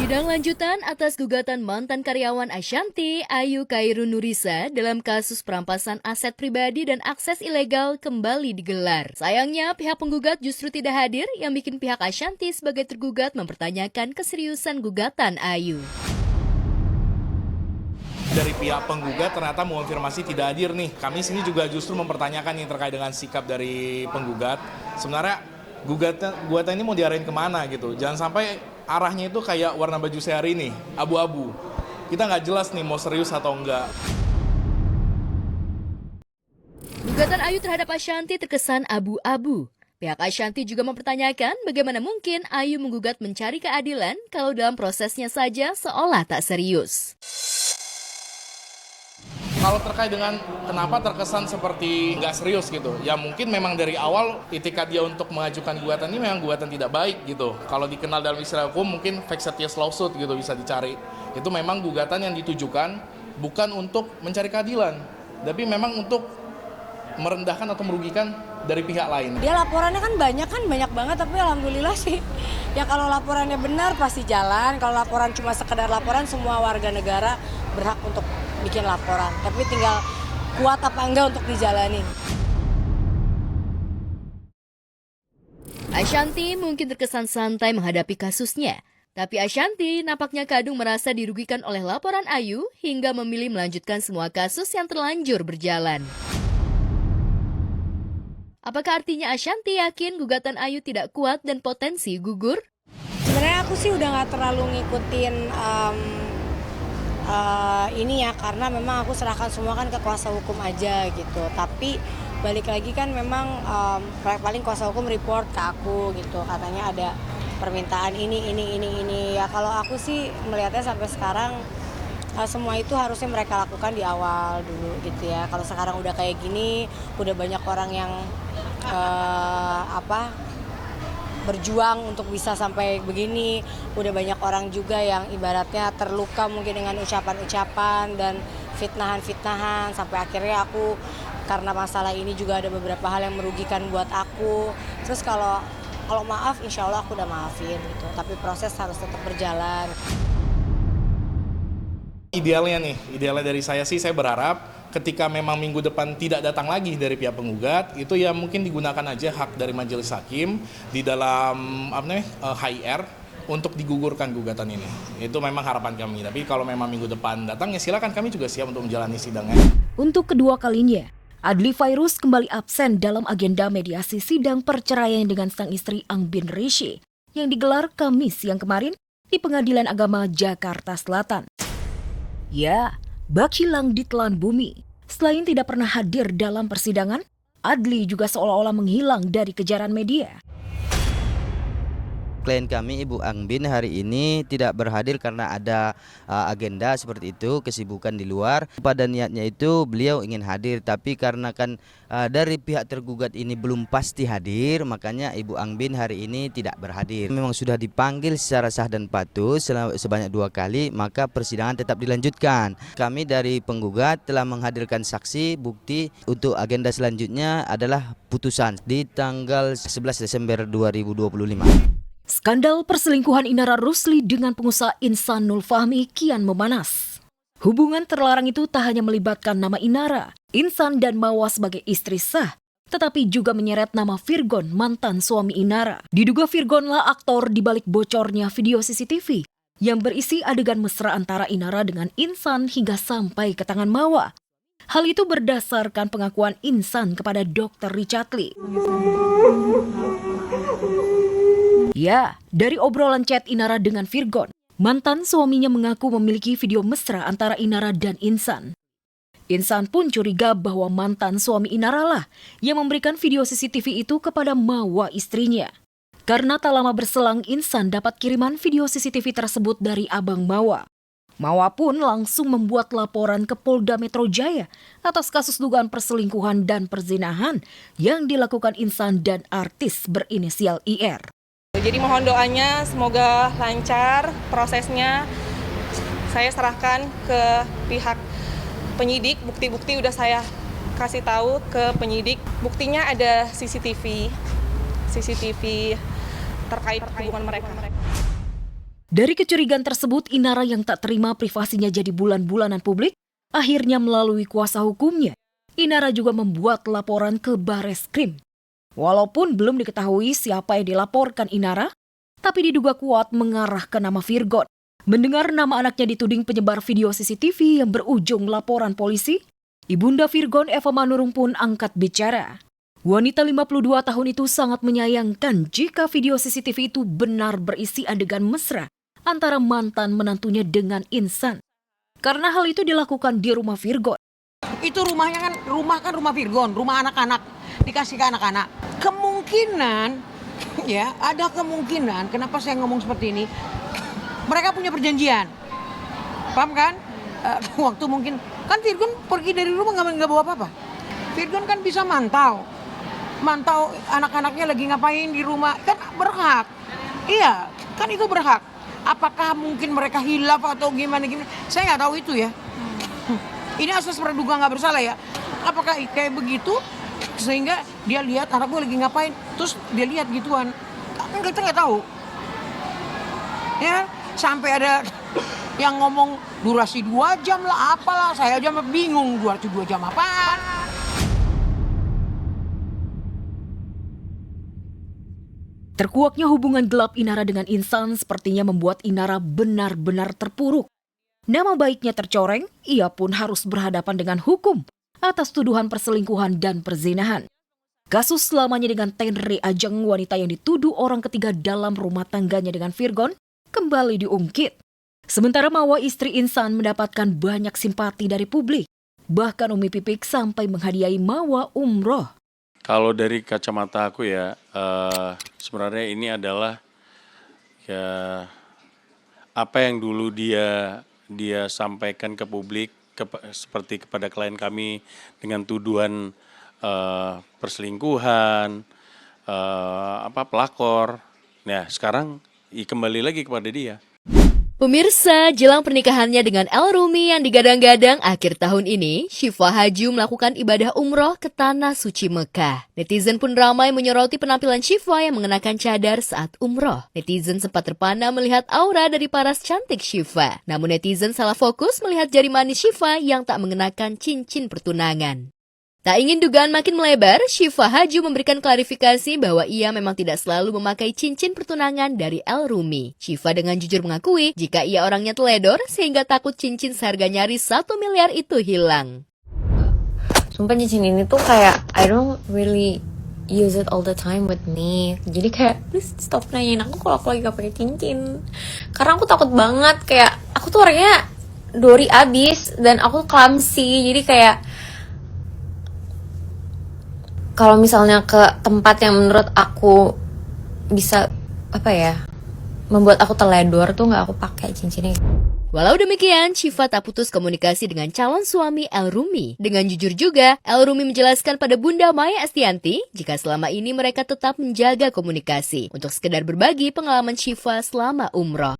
Sidang lanjutan atas gugatan mantan karyawan Ashanti, Ayu Khairun Nurisa dalam kasus perampasan aset pribadi dan akses ilegal kembali digelar. Sayangnya pihak penggugat justru tidak hadir yang bikin pihak Ashanti sebagai tergugat mempertanyakan keseriusan gugatan Ayu. Dari pihak penggugat ternyata mengonfirmasi tidak hadir nih. Kami sini juga justru mempertanyakan yang terkait dengan sikap dari penggugat. Sebenarnya gugatan ini mau diarahin kemana gitu. Jangan sampai arahnya itu kayak warna baju saya hari ini, abu-abu. Kita nggak jelas nih mau serius atau enggak. Gugatan Ayu terhadap Ashanti terkesan abu-abu. Pihak Ashanti juga mempertanyakan bagaimana mungkin Ayu menggugat mencari keadilan kalau dalam prosesnya saja seolah tak serius. Kalau terkait dengan kenapa terkesan seperti nggak serius gitu, ya mungkin memang dari awal itikat dia untuk mengajukan gugatan ini memang gugatan tidak baik gitu. Kalau dikenal dalam istilah hukum mungkin vexatious lawsuit gitu bisa dicari. Itu memang gugatan yang ditujukan bukan untuk mencari keadilan, tapi memang untuk merendahkan atau merugikan dari pihak lain. Dia laporannya kan banyak banget, tapi alhamdulillah sih. Ya kalau laporannya benar pasti jalan, kalau laporan cuma sekedar laporan semua warga negara berhak untuk bikin laporan. Tapi tinggal kuat apa enggak untuk dijalanin. Ashanti mungkin terkesan santai menghadapi kasusnya. Tapi Ashanti nampaknya kadung merasa dirugikan oleh laporan Ayu hingga memilih melanjutkan semua kasus yang terlanjur berjalan. Apakah artinya Ashanti yakin gugatan Ayu tidak kuat dan potensi gugur? Sebenarnya aku sih udah nggak terlalu ngikutin ini ya, karena memang aku serahkan semua kan ke kuasa hukum aja gitu. Tapi balik lagi kan memang paling kuasa hukum report ke aku gitu, katanya ada permintaan ini. Ya kalau aku sih melihatnya sampai sekarang semua itu harusnya mereka lakukan di awal dulu gitu ya. Kalau sekarang udah kayak gini, udah banyak orang yang berjuang untuk bisa sampai begini. Udah banyak orang juga yang ibaratnya terluka mungkin dengan ucapan-ucapan dan fitnahan-fitnahan. Sampai akhirnya aku karena masalah ini juga ada beberapa hal yang merugikan buat aku. Terus kalau maaf insya Allah aku udah maafin gitu. Tapi proses harus tetap berjalan. Idealnya dari saya sih, saya berharap ketika memang minggu depan tidak datang lagi dari pihak penggugat, itu ya mungkin digunakan aja hak dari majelis hakim di dalam HIR untuk digugurkan gugatan ini. Itu memang harapan kami. Tapi kalau memang minggu depan datang, ya silakan, kami juga siap untuk menjalani sidangnya. Untuk kedua kalinya, Adli Fairuz kembali absen dalam agenda mediasi sidang perceraian dengan sang istri Angbin Rishi yang digelar Kamis yang kemarin di Pengadilan Agama Jakarta Selatan. Ya, bak hilang ditelan bumi. Selain tidak pernah hadir dalam persidangan, Adli juga seolah-olah menghilang dari kejaran media. Klien kami Ibu Angbin hari ini tidak berhadir karena ada agenda seperti itu, kesibukan di luar. Pada niatnya itu beliau ingin hadir, tapi karena kan dari pihak tergugat ini belum pasti hadir, makanya Ibu Angbin hari ini tidak berhadir. Memang sudah dipanggil secara sah dan patuh sebanyak 2 kali, maka persidangan tetap dilanjutkan. Kami dari penggugat telah menghadirkan saksi, bukti untuk agenda selanjutnya adalah putusan di tanggal 11 Desember 2025. Skandal perselingkuhan Inara Rusli dengan pengusaha Insanul Fahmi kian memanas. Hubungan terlarang itu tak hanya melibatkan nama Inara, Insan dan Mawa sebagai istri sah, tetapi juga menyeret nama Virgon, mantan suami Inara. Diduga Virgonlah aktor di balik bocornya video CCTV yang berisi adegan mesra antara Inara dengan Insan hingga sampai ke tangan Mawa. Hal itu berdasarkan pengakuan Insan kepada Dr. Richard Lee. Ya, dari obrolan chat Inara dengan Virgon, mantan suaminya mengaku memiliki video mesra antara Inara dan Insan. Insan pun curiga bahwa mantan suami Inara lah yang memberikan video CCTV itu kepada Mawa istrinya. Karena tak lama berselang Insan dapat kiriman video CCTV tersebut dari abang Mawa. Mawa pun langsung membuat laporan ke Polda Metro Jaya atas kasus dugaan perselingkuhan dan perzinahan yang dilakukan Insan dan artis berinisial IR. Jadi mohon doanya semoga lancar prosesnya. Saya serahkan ke pihak penyidik, bukti-bukti udah saya kasih tahu ke penyidik. Buktinya ada CCTV terkait hubungan mereka. Dari kecurigaan tersebut, Inara yang tak terima privasinya jadi bulan-bulanan publik, akhirnya melalui kuasa hukumnya, Inara juga membuat laporan ke Barreskrim. Walaupun belum diketahui siapa yang dilaporkan Inara, tapi diduga kuat mengarah ke nama Virgon. Mendengar nama anaknya dituding penyebar video CCTV yang berujung laporan polisi, Ibunda Virgon Eva Manurung pun angkat bicara. Wanita 52 tahun itu sangat menyayangkan jika video CCTV itu benar berisi adegan mesra antara mantan menantunya dengan Insan. Karena hal itu dilakukan di rumah Virgon. Itu rumahnya kan rumah Virgon, rumah anak-anak, dikasih ke anak-anak. Kemungkinan, ya ada kemungkinan, kenapa saya ngomong seperti ini, mereka punya perjanjian, paham kan? Waktu mungkin, kan Virgon pergi dari rumah nggak bawa apa-apa. Virgon kan bisa mantau anak-anaknya lagi ngapain di rumah, kan berhak. Iya, kan itu berhak. Apakah mungkin mereka hilaf atau gimana, saya nggak tahu itu ya. Ini asas praduga nggak bersalah ya. Apakah kayak begitu, sehingga dia lihat anak gue lagi ngapain, terus dia lihat gituan. Kita nggak tahu. Ya, sampai ada yang ngomong durasi 2 jam lah, apalah, saya aja bingung durasi 2 jam apaan. Terkuaknya hubungan gelap Inara dengan Insan sepertinya membuat Inara benar-benar terpuruk. Nama baiknya tercoreng, ia pun harus berhadapan dengan hukum atas tuduhan perselingkuhan dan perzinahan. Kasus selamanya dengan Tenri Ajeng, wanita yang dituduh orang ketiga dalam rumah tangganya dengan Virgon, kembali diungkit. Sementara Mawa istri Insan mendapatkan banyak simpati dari publik. Bahkan Umi Pipik sampai menghadiahi Mawa umroh. Kalau dari kacamata aku ya, sebenarnya ini adalah ya apa yang dulu dia sampaikan ke publik seperti kepada klien kami dengan tuduhan perselingkuhan, pelakor. Nah, sekarang kembali lagi kepada dia. Pemirsa, jelang pernikahannya dengan El Rumi yang digadang-gadang akhir tahun ini, Syifa Haju melakukan ibadah umroh ke Tanah Suci Mekah. Netizen pun ramai menyoroti penampilan Syifa yang mengenakan cadar saat umroh. Netizen sempat terpana melihat aura dari paras cantik Syifa. Namun netizen salah fokus melihat jari manis Syifa yang tak mengenakan cincin pertunangan. Tak ingin dugaan makin melebar, Syifa Haju memberikan klarifikasi bahwa ia memang tidak selalu memakai cincin pertunangan dari El Rumi. Syifa dengan jujur mengakui jika ia orangnya teledor sehingga takut cincin seharga nyaris 1 miliar itu hilang. Sumpah cincin ini tuh kayak I don't really use it all the time with me. Jadi kayak please stop nanyain aku kalau aku lagi gak pakai cincin. Karena aku takut banget, kayak aku tuh orangnya dori abis dan aku clumsy. Jadi kayak kalau misalnya ke tempat yang menurut aku bisa membuat aku teledor tuh nggak aku pakai cincinnya. Walau demikian, Syifa tak putus komunikasi dengan calon suami El Rumi. Dengan jujur juga, El Rumi menjelaskan pada Bunda Maya Estianti jika selama ini mereka tetap menjaga komunikasi untuk sekedar berbagi pengalaman Syifa selama umroh.